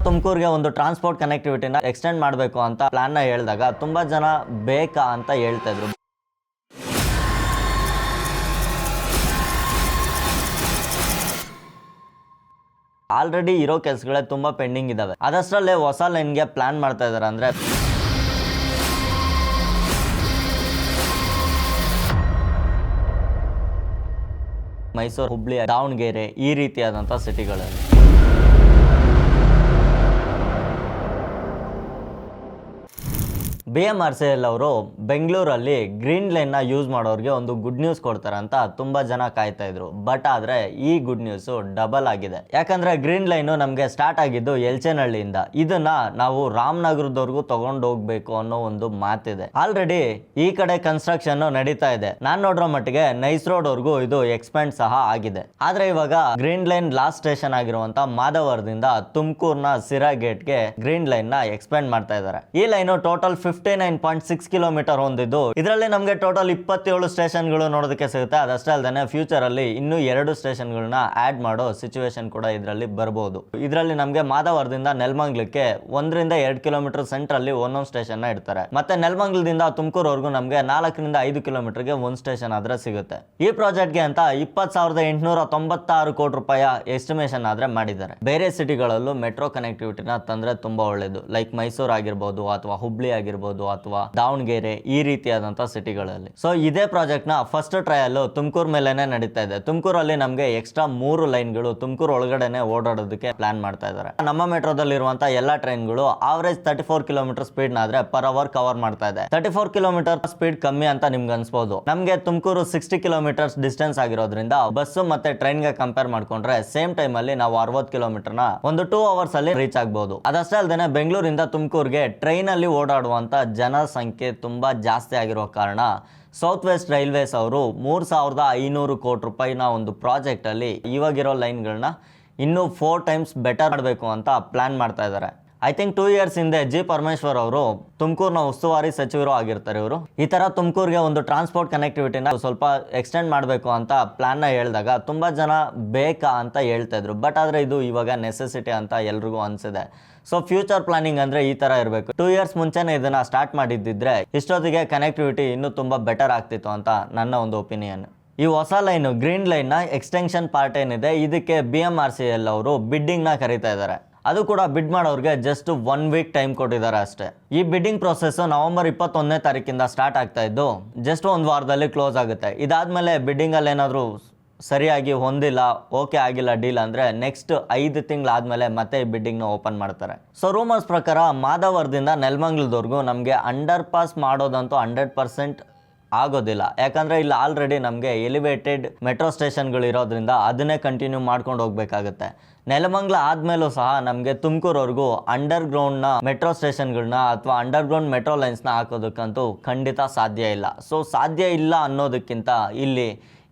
ತುಮಕೂರಿಗೆ ಒಂದು transport ಕನೆಕ್ಟಿವಿಟಿನ extend ಮಾಡಬೇಕು ಅಂತ ಪ್ಲಾನ್ನ ಹೇಳಿದಾಗ ತುಂಬ ಜನ ಬೇಕಾ ಅಂತ ಹೇಳ್ತಾ ಇದ್ರು. ಆಲ್ರೆಡಿ ಇರೋ ಕೆಲಸಗಳೇ ತುಂಬ ಪೆಂಡಿಂಗ್ ಇದಾವೆ. ಅದಷ್ಟರಲ್ಲೇ ಹೊಸ ಲೈನ್ಗೆ ಪ್ಲಾನ್ ಮಾಡ್ತಾ ಇದ್ದಾರೆ. ಅಂದರೆ ಮೈಸೂರು, ಹುಬ್ಳಿ, ದಾವಣಗೆರೆ ಈ ರೀತಿಯಾದಂಥ ಸಿಟಿಗಳಲ್ಲಿ BMRCL ಅವರು ಬೆಂಗಳೂರಲ್ಲಿ ಗ್ರೀನ್ ಲೈನ್ನ ಯೂಸ್ ಮಾಡೋರಿಗೆ ಒಂದು ಗುಡ್ ನ್ಯೂಸ್ ಕೊಡ್ತಾರೆ ಅಂತ ತುಂಬ ಜನ ಕಾಯ್ತಾ ಇದ್ರು. ಬಟ್ ಆದರೆ ಈ ಗುಡ್ ನ್ಯೂಸು ಡಬಲ್ ಆಗಿದೆ. ಯಾಕಂದರೆ ಗ್ರೀನ್ ಲೈನು ನಮಗೆ ಸ್ಟಾರ್ಟ್ ಆಗಿದ್ದು ಎಲ್ಚೇನಹಳ್ಳಿಯಿಂದ. ಇದನ್ನ ನಾವು ರಾಮನಗರದವರೆಗೂ ತಗೊಂಡು ಹೋಗ್ಬೇಕು ಅನ್ನೋ ಒಂದು ಮಾತಿದೆ. ಆಲ್ರೆಡಿ ಈ ಕಡೆ ಕನ್ಸ್ಟ್ರಕ್ಷನ್ ನಡೀತಾ ಇದೆ. ನಾನು ನೋಡಿರೋ ಮಟ್ಟಿಗೆ ನೈಸ್ ರೋಡ್ವರೆಗೂ ಇದು ಎಕ್ಸ್ಪೆಂಡ್ ಸಹ ಆಗಿದೆ. ಆದರೆ ಇವಾಗ ಗ್ರೀನ್ ಲೈನ್ ಲಾಸ್ಟ್ ಸ್ಟೇಷನ್ ಆಗಿರುವಂತ ಮಾಧವರದಿಂದ ತುಮಕೂರಿನ ಸಿರಾ ಗೇಟ್ಗೆ ಗ್ರೀನ್ ಲೈನ್ ನ ಎಕ್ಸ್ಪೆಂಡ್ ಮಾಡ್ತಾ ಇದ್ದಾರೆ. ಈ ಲೈನು ಟೋಟಲ್ 59.6 ಕಿಲೋಮೀಟರ್ ಹೊಂದಿದ್ದು ಇದರಲ್ಲಿ ನಮಗೆ ಟೋಟಲ್ 27 ಸ್ಟೇಷನ್ಗಳು ನೋಡೋದಕ್ಕೆ ಸಿಗುತ್ತೆ. ಅದಷ್ಟೇ ಅಲ್ಲದೆ ಫ್ಯೂಚರ್ ಅಲ್ಲಿ ಇನ್ನೂ 2 ಸ್ಟೇಷನ್ಗಳನ್ನ ಆಡ್ ಮಾಡೋ ಸಿಚುವೇಶನ್ ಕೂಡ ಇದರಲ್ಲಿ ಬರಬಹುದು. ಇದರಲ್ಲಿ ನಮಗೆ ಮಾಧವರದಿಂದ ನೆಲಮಂಗಲಕ್ಕೆ 1 ರಿಂದ 2 ಕಿಲೋಮೀಟರ್ ಸೆಂಟರ್ ಅಲ್ಲಿ ಒಂದೊಂದು ಸ್ಟೇಷನ್ ನ ಇಡ್ತಾರೆ. ಮತ್ತೆ ನೆಲಮಂಗಲದಿಂದ ತುಮಕೂರುವರೆಗೂ ನಮಗೆ 4 ರಿಂದ 5 ಕಿಲೋಮೀಟರ್ಗೆ ಒಂದು ಸ್ಟೇಷನ್ ಆದ್ರೆ ಸಿಗುತ್ತೆ. ಈ ಪ್ರಾಜೆಕ್ಟ್ಗೆ ಅಂತ 20,896 ಕೋಟಿ ರೂಪಾಯಿ ಎಸ್ಟಿಮೇಷನ್ ಆದ್ರೆ ಮಾಡಿದ್ದಾರೆ. ಬೇರೆ ಸಿಟಿಗಳಲ್ಲೂ ಮೆಟ್ರೋ ಕನೆಕ್ಟಿವಿಟಿನ ತಂದ್ರೆ ತುಂಬಾ ಒಳ್ಳೇದು. ಲೈಕ್ ಮೈಸೂರು ಆಗಿರ್ಬೋದು ಅಥವಾ ಹುಬ್ಳಿ ಆಗಿರ್ಬೋದು ಅಥವಾ ದಾವಣಗೆರೆ ಈ ರೀತಿಯಾದಂತಹ ಸಿಟಿಗಳಲ್ಲಿ. ಸೊ ಇದೇ ಪ್ರಾಜೆಕ್ಟ್ ನ ಫಸ್ಟ್ ಟ್ರಯಲ್ ತುಮಕೂರು ಮೇಲೆನೆ ನಡೀತಾ ಇದೆ. ತುಮಕೂರಲ್ಲಿ ನಮಗೆ ಎಕ್ಸ್ಟ್ರಾ 3 ಲೈನ್ಗಳು ತುಮಕೂರು ಒಳಗಡೆನೆ ಓಡಾಡೋದಕ್ಕೆ ಪ್ಲಾನ್ ಮಾಡ್ತಾ ಇದ್ದಾರೆ. ನಮ್ಮ ಮೆಟ್ರೋದಲ್ಲಿ ಇರುವಂತಹ ಎಲ್ಲಾ ಟ್ರೈನ್ಗಳು ಆವರೇಜ್ 34 ಕಿಲೋಮೀಟರ್ ಸ್ಪೀಡ್ ನಾದ್ರೆ ಪರ್ ಅವರ್ ಕವರ್ ಮಾಡ್ತಾ ಇದೆ. 34 ಕಿಲೋಮೀಟರ್ ಸ್ಪೀಡ್ ಕಮ್ಮಿ ಅಂತ ನಿಮ್ಗೆ ಅನ್ಸ್ಬೋದು. ನಮ್ಗೆ ತುಮಕೂರು 60 ಕಿಲೋಮೀಟರ್ಸ್ ಡಿಸ್ಟೆನ್ಸ್ ಆಗಿರೋದ್ರಿಂದ ಬಸ್ ಮತ್ತೆ ಟ್ರೈನ್ ಗೆ ಕಂಪೇರ್ ಮಾಡ್ಕೊಂಡ್ರೆ ಸೇಮ್ ಟೈಮ್ ಅಲ್ಲಿ ನಾವು 60 ಕಿಲೋಮೀಟರ್ ನ ಒಂದು 2 ಅವರ್ಸ್ ಅಲ್ಲಿ ರೀಚ್ ಆಗಬಹುದು. ಅದಷ್ಟೇ ಅಲ್ಲದೆ ಬೆಂಗಳೂರಿಂದ ತುಮಕೂರಿಗೆ ಟ್ರೈನ್ ಅಲ್ಲಿ ಓಡಾಡುವಂತ ಜನಸಂಖ್ಯೆ ತುಂಬಾ ಜಾಸ್ತಿ ಆಗಿರೋ ಕಾರಣ ಸೌತ್ ವೆಸ್ಟ್ ರೈಲ್ವೇಸ್ ಅವರು 3,500 ಕೋಟಿ ರೂಪಾಯಿನ ಒಂದು ಪ್ರಾಜೆಕ್ಟ್ ಅಲ್ಲಿ ಇವಾಗಿರೋ ಲೈನ್ಗಳನ್ನ ಇನ್ನೂ 4 ಟೈಮ್ಸ್ ಬೆಟರ್ ಮಾಡಬೇಕು ಅಂತ ಪ್ಲಾನ್ ಮಾಡ್ತಾ ಇದ್ದಾರೆ. ಐ ಥಿಂಕ್ 2 ಇಯರ್ಸ್ ಹಿಂದೆ ಜಿ ಪರಮೇಶ್ವರ್ ಅವರು ತುಮಕೂರಿನ ಉಸ್ತುವಾರಿ ಸಚಿವರು ಆಗಿರ್ತಾರೆ. ಇವರು ಈ ತರ ತುಮಕೂರಿಗೆ ಒಂದು ಟ್ರಾನ್ಸ್ಪೋರ್ಟ್ ಕನೆಕ್ಟಿವಿಟಿನ ಸ್ವಲ್ಪ ಎಕ್ಸ್ಟೆಂಡ್ ಮಾಡಬೇಕು ಅಂತ ಪ್ಲಾನ್ನ ಹೇಳಿದಾಗ ತುಂಬಾ ಜನ ಬೇಕಾ ಅಂತ ಹೇಳ್ತಾ ಇದ್ರು. ಬಟ್ ಆದ್ರೆ ಇದು ಇವಾಗ ನೆಸೆಸಿಟಿ ಅಂತ ಎಲ್ರಿಗೂ ಅನ್ಸಿದೆ. ಸೊ ಫ್ಯೂಚರ್ ಪ್ಲಾನಿಂಗ್ ಅಂದ್ರೆ ಈ ತರ ಇರಬೇಕು. 2 ಇಯರ್ಸ್ ಮುಂಚೆನೆ ಇದನ್ನ ಸ್ಟಾರ್ಟ್ ಮಾಡಿದ್ದಿದ್ರೆ ಇಷ್ಟೊತ್ತಿಗೆ ಕನೆಕ್ಟಿವಿಟಿ ಇನ್ನೂ ತುಂಬಾ ಬೆಟರ್ ಆಗ್ತಿತ್ತು ಅಂತ ನನ್ನ ಒಂದು ಒಪಿನಿಯನ್. ಈ ಹೊಸ ಲೈನ್ ಗ್ರೀನ್ ಲೈನ್ ನ ಎಕ್ಸ್ಟೆನ್ಷನ್ ಪಾರ್ಟ್ ಏನಿದೆ ಇದಕ್ಕೆ BMRCL ಅವರು ಬಿಡ್ಡಿಂಗ್ ನ ಕರೀತಾ ಇದ್ದಾರೆ. ಅದು ಕೂಡ ಬಿಡ್ ಮಾಡೋರಿಗೆ ಜಸ್ಟ್ 1 ವೀಕ್ ಟೈಮ್ ಕೊಟ್ಟಿದ್ದಾರೆ ಅಷ್ಟೇ. ಈ ಬಿಡ್ಡಿಂಗ್ ಪ್ರೊಸೆಸ್ ನವೆಂಬರ್ 21ನೇ ತಾರೀಕಿಂದ ಸ್ಟಾರ್ಟ್ ಆಗ್ತಾ ಇದ್ದು ಜಸ್ಟ್ 1 ವಾರದಲ್ಲಿ ಕ್ಲೋಸ್ ಆಗುತ್ತೆ. ಇದಾದ್ಮೇಲೆ ಬಿಡ್ಡಿಂಗ್ ಅಲ್ಲಿ ಏನಾದ್ರು ಸರಿಯಾಗಿ ಹೊಂದಿಲ್ಲ, ಓಕೆ ಆಗಿಲ್ಲ ಡೀಲ್ ಅಂದ್ರೆ ನೆಕ್ಸ್ಟ್ 5 ತಿಂಗಳಾದ್ಮೇಲೆ ಮತ್ತೆ ಈ ಬಿಡ್ಡಿಂಗ್ ನ ಓಪನ್ ಮಾಡ್ತಾರೆ. ಸೊ ರೂಮರ್ಸ್ ಪ್ರಕಾರ ಮಾಧವರದಿಂದ ನೆಲಮಂಗಲದವರೆಗೂ ನಮಗೆ ಅಂಡರ್ ಪಾಸ್ ಮಾಡೋದಂತೂ 100% ಆಗೋದಿಲ್ಲ. ಯಾಕಂದ್ರೆ ಇಲ್ಲಿ ಆಲ್ರೆಡಿ ನಮಗೆ ಎಲಿವೇಟೆಡ್ ಮೆಟ್ರೋ ಸ್ಟೇಷನ್ಗಳು ಇರೋದ್ರಿಂದ ಅದನ್ನೇ ಕಂಟಿನ್ಯೂ ಮಾಡ್ಕೊಂಡು ಹೋಗ್ಬೇಕಾಗುತ್ತೆ. ನೆಲಮಂಗಲ ಆದ್ಮೇಲೂ ಸಹ ನಮಗೆ ತುಮಕೂರವರೆಗೂ ಅಂಡರ್ ಗ್ರೌಂಡ್ನ ಮೆಟ್ರೋ ಸ್ಟೇಷನ್ಗಳನ್ನ ಅಥವಾ ಅಂಡರ್ ಗ್ರೌಂಡ್ ಮೆಟ್ರೋ ಲೈನ್ಸ್ನ ಹಾಕೋದಕ್ಕಂತೂ ಖಂಡಿತ ಸಾಧ್ಯ ಇಲ್ಲ. ಸೊ ಸಾಧ್ಯ ಇಲ್ಲ ಅನ್ನೋದಕ್ಕಿಂತ ಇಲ್ಲಿ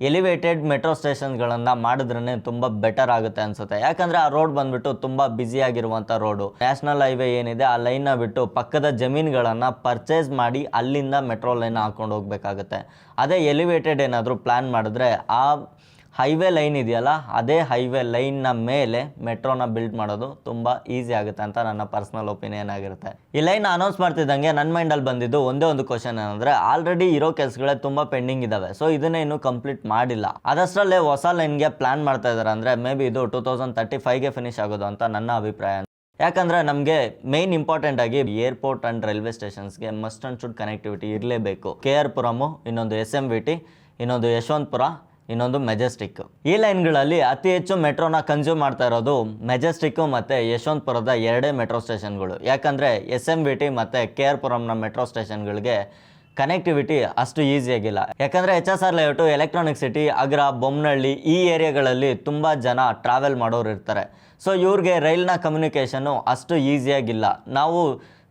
ಎಲಿವೇಟೆಡ್ ಮೆಟ್ರೋ ಸ್ಟೇಷನ್ಗಳನ್ನು ಮಾಡಿದ್ರೇ ತುಂಬ ಬೆಟರ್ ಆಗುತ್ತೆ ಅನ್ಸುತ್ತೆ. ಯಾಕಂದರೆ ಆ ರೋಡ್ ಬಂದ್ಬಿಟ್ಟು ತುಂಬ ಬ್ಯುಸಿಯಾಗಿರುವಂಥ ರೋಡು. ನ್ಯಾಷನಲ್ ಹೈವೇ ಏನಿದೆ ಆ ಲೈನ್ನ ಬಿಟ್ಟು ಪಕ್ಕದ ಜಮೀನುಗಳನ್ನು ಪರ್ಚೇಸ್ ಮಾಡಿ ಅಲ್ಲಿಂದ ಮೆಟ್ರೋ ಲೈನ್ ಹಾಕೊಂಡು ಹೋಗ್ಬೇಕಾಗುತ್ತೆ. ಅದೇ ಎಲಿವೇಟೆಡ್ ಏನಾದರೂ ಪ್ಲ್ಯಾನ್ ಮಾಡಿದ್ರೆ ಆ ಹೈವೇ ಲೈನ್ ಇದೆಯಲ್ಲ ಅದೇ ಹೈವೇ ಲೈನ್ನ ಮೇಲೆ ಮೆಟ್ರೋನ ಬಿಲ್ಡ್ ಮಾಡೋದು ತುಂಬ ಈಸಿ ಆಗುತ್ತೆ ಅಂತ ನನ್ನ ಪರ್ಸನಲ್ ಒಪಿನಿಯನ್ ಆಗಿರುತ್ತೆ. ಈ ಲೈನ್ ಅನೌನ್ಸ್ ಮಾಡ್ತಿದ್ದಂಗೆ ನನ್ನ ಮೈಂಡಲ್ಲಿ ಬಂದಿದ್ದು ಒಂದೇ ಒಂದು ಕ್ವಶನ್ ಏನಂದರೆ ಆಲ್ರೆಡಿ ಇರೋ ಕೆಲಸಗಳೇ ತುಂಬ ಪೆಂಡಿಂಗ್ ಇದ್ದಾವೆ. ಸೊ ಇದನ್ನೇ ಇನ್ನೂ ಕಂಪ್ಲೀಟ್ ಮಾಡಿಲ್ಲ. ಅದಷ್ಟರಲ್ಲೇ ಹೊಸ ಲೈನ್ಗೆ ಪ್ಲಾನ್ ಮಾಡ್ತಾ ಇದ್ದಾರೆ ಅಂದರೆ ಮೇ ಬಿ ಇದು 2035ಗೆ ಫಿನಿಶ್ ಆಗೋದು ಅಂತ ನನ್ನ ಅಭಿಪ್ರಾಯ. ಯಾಕಂದರೆ ನಮಗೆ ಮೇನ್ ಇಂಪಾರ್ಟೆಂಟ್ ಆಗಿ ಏರ್ಪೋರ್ಟ್ ಆ್ಯಂಡ್ ರೈಲ್ವೆ ಸ್ಟೇಷನ್ಸ್ಗೆ ಮಸ್ಟ್ ಆ್ಯಂಡ್ ಶುಡ್ ಕನೆಕ್ಟಿವಿಟಿ ಇರಲೇಬೇಕು. KR ಪುರಮು, ಇನ್ನೊಂದು SMVT, ಇನ್ನೊಂದು ಯಶವಂತಪುರ, ಇನ್ನೊಂದು ಮೆಜೆಸ್ಟಿಕ್. ಈ ಲೈನ್ಗಳಲ್ಲಿ ಅತಿ ಹೆಚ್ಚು ಮೆಟ್ರೋನ ಕನ್ಸ್ಯೂಮ್ ಮಾಡ್ತಾ ಇರೋದು ಮೆಜೆಸ್ಟಿಕ್ ಮತ್ತು ಯಶವಂತಪುರದ 2 ಮೆಟ್ರೋ ಸ್ಟೇಷನ್ಗಳು. ಯಾಕಂದರೆ SMVT ಮತ್ತು KR ಪುರಂನ ಮೆಟ್ರೋ ಸ್ಟೇಷನ್ಗಳಿಗೆ ಕನೆಕ್ಟಿವಿಟಿ ಅಷ್ಟು ಈಸಿಯಾಗಿಲ್ಲ. ಯಾಕಂದರೆ HSR ಲೇಔಟು, ಎಲೆಕ್ಟ್ರಾನಿಕ್ ಸಿಟಿ, ಅಗ್ರ, ಬೊಮ್ಮನಹಳ್ಳಿ ಈ ಏರಿಯಾಗಳಲ್ಲಿ ತುಂಬ ಜನ ಟ್ರಾವೆಲ್ ಮಾಡೋರು ಇರ್ತಾರೆ. ಸೊ ಇವ್ರಿಗೆ ರೈಲ್ನ ಕಮ್ಯುನಿಕೇಷನ್ನು ಅಷ್ಟು ಈಸಿಯಾಗಿಲ್ಲ. ನಾವು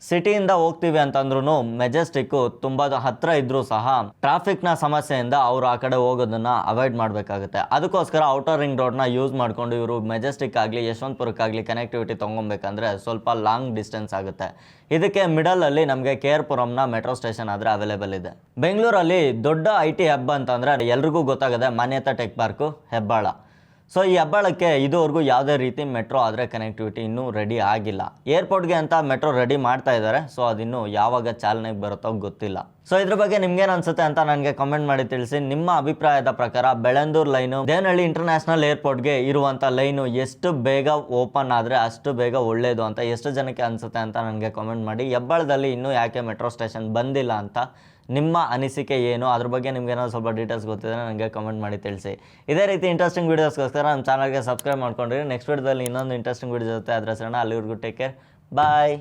ಸಿಟಿಯಿಂದ ಹೋಗ್ತೀವಿ ಅಂತಂದ್ರೂ ಮೆಜೆಸ್ಟಿಕ್ಕು ತುಂಬ ಹತ್ತಿರ ಇದ್ರೂ ಸಹ ಟ್ರಾಫಿಕ್ನ ಸಮಸ್ಯೆಯಿಂದ ಅವರು ಆ ಕಡೆ ಹೋಗೋದನ್ನು ಅವಾಯ್ಡ್ ಮಾಡಬೇಕಾಗುತ್ತೆ. ಅದಕ್ಕೋಸ್ಕರ ಔಟರ್ ರಿಂಗ್ ರೋಡ್ನ ಯೂಸ್ ಮಾಡಿಕೊಂಡು ಇವರು ಮೆಜೆಸ್ಟಿಕ್ ಆಗಲಿ ಯಶವಂತಪುರಕ್ಕಾಗಲಿ ಕನೆಕ್ಟಿವಿಟಿ ತೊಗೊಬೇಕಂದ್ರೆ ಸ್ವಲ್ಪ ಲಾಂಗ್ ಡಿಸ್ಟೆನ್ಸ್ ಆಗುತ್ತೆ. ಇದಕ್ಕೆ ಮಿಡಲಲ್ಲಿ ನಮಗೆ KR ಪುರಂನ ಮೆಟ್ರೋ ಸ್ಟೇಷನ್ ಆದರೆ ಅವೈಲೇಬಲ್ ಇದೆ. ಬೆಂಗಳೂರಲ್ಲಿ ದೊಡ್ಡ IT ಹಬ್ ಅಂತಂದರೆ ಎಲ್ರಿಗೂ ಗೊತ್ತಾಗದೆ ಮಾನ್ಯತಾ ಟೆಕ್ ಪಾರ್ಕು, ಹೆಬ್ಬಾಳ. ಸೊ ಈ ಹೆಬ್ಬಾಳಕ್ಕೆ ಇದುವರೆಗೂ ಯಾವುದೇ ರೀತಿ ಮೆಟ್ರೋ ಆದರೆ ಕನೆಕ್ಟಿವಿಟಿ ಇನ್ನೂ ರೆಡಿ ಆಗಿಲ್ಲ. ಏರ್ಪೋರ್ಟ್ಗೆ ಅಂತ ಮೆಟ್ರೋ ರೆಡಿ ಮಾಡ್ತಾ ಇದ್ದಾರೆ. ಸೊ ಅದಿನ್ನೂ ಯಾವಾಗ ಚಾಲನೆಗೆ ಬರುತ್ತೋ ಗೊತ್ತಿಲ್ಲ. ಸೊ ಇದ್ರ ಬಗ್ಗೆ ನಿಮ್ಗೇನು ಅನ್ಸುತ್ತೆ ಅಂತ ನನಗೆ ಕಮೆಂಟ್ ಮಾಡಿ ತಿಳಿಸಿ. ನಿಮ್ಮ ಅಭಿಪ್ರಾಯದ ಪ್ರಕಾರ ಬೆಳ್ಳಂದೂರು ಲೈನು ದೇವನಹಳ್ಳಿ ಇಂಟರ್ನ್ಯಾಷನಲ್ ಏರ್ಪೋರ್ಟ್ಗೆ ಇರುವಂಥ ಲೈನು ಎಷ್ಟು ಬೇಗ ಓಪನ್ ಆದರೆ ಅಷ್ಟು ಬೇಗ ಒಳ್ಳೆಯದು ಅಂತ ಎಷ್ಟು ಜನಕ್ಕೆ ಅನಿಸುತ್ತೆ ಅಂತ ನನಗೆ ಕಮೆಂಟ್ ಮಾಡಿ. ಹೆಬ್ಬಾಳದಲ್ಲಿ ಇನ್ನೂ ಯಾಕೆ ಮೆಟ್ರೋ ಸ್ಟೇಷನ್ ಬಂದಿಲ್ಲ ಅಂತ ನಿಮ್ಮ ಅನಿಸಿಕೆ ಏನು, ಅದ್ರ ಬಗ್ಗೆ ನಿಮ್ಗೆ ಏನಾದ್ರು ಸ್ವಲ್ಪ ಡೀಟೇಲ್ಸ್ ಗೊತ್ತಿದ್ರೆ ನನಗೆ ಕಮೆಂಟ್ ಮಾಡಿ ತಿಳಿಸಿ. ಇದೇ ರೀತಿ ಇಂಟ್ರೆಸ್ಟಿಂಗ್ ವೀಡಿಯೋಸ್ಗೋಸ್ಕರ ನಮ್ಮ ಚಾನಲ್ಗೆ ಸಬ್ಸ್ಕ್ರೈಬ್ ಮಾಡ್ಕೊಂಡ್ರಿ. ನೆಕ್ಸ್ಟ್ ವೀಡಿಯೋದಲ್ಲಿ ಇನ್ನೊಂದು ಇಂಟ್ರೆಸ್ಟಿಂಗ್ ವೀಡಿಯೋ ಜೊತೆ ಅದ್ರ ಹೆಸರನ್ನ ಅಲ್ಲಿವರೆಗೂ ಟೇಕ್ ಕೇರ್, ಬಾಯ್.